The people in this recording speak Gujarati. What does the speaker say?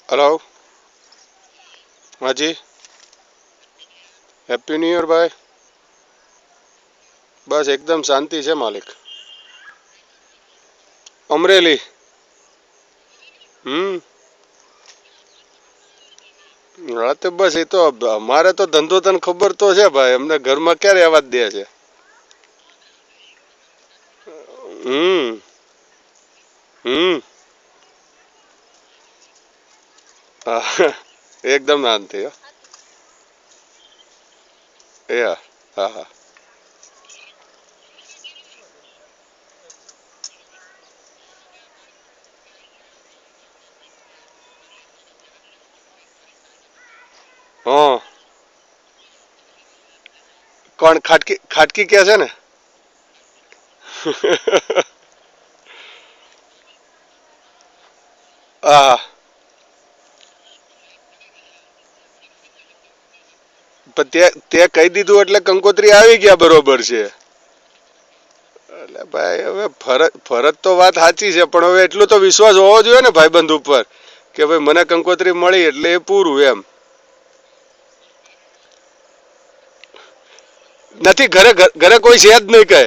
हेलो, हाँ जी, हैप्पी न्यू ईयर भाई। बस एकदम शांति છે मालिक। અમરેલી। હા તો બસ એ તો અમારે તો ધંધો તને ખબર તો છે ભાઈ, અમને ઘરમાં ક્યારે આવા જ દે છે। હમ હમ હા, એકદમ શાંતિ હો। એ હા હા હા હા। કોણ ખાટકી ખાટકી કે છે ને? હા, પણ તે કહી દીધું એટલે કંકોત્રી આવી ગયા બરોબર છે। એટલે ભાઈ હવે ફરજ તો વાત સાચી છે, પણ હવે એટલો તો વિશ્વાસ હોવો જોઈએ ને ભાઈબંધ ઉપર કે ભાઈ મને કંકોત્રી મળી એટલે એ પૂરું એમ। નથી ઘરે ઘરે કોઈ છે જ નહીં કહે।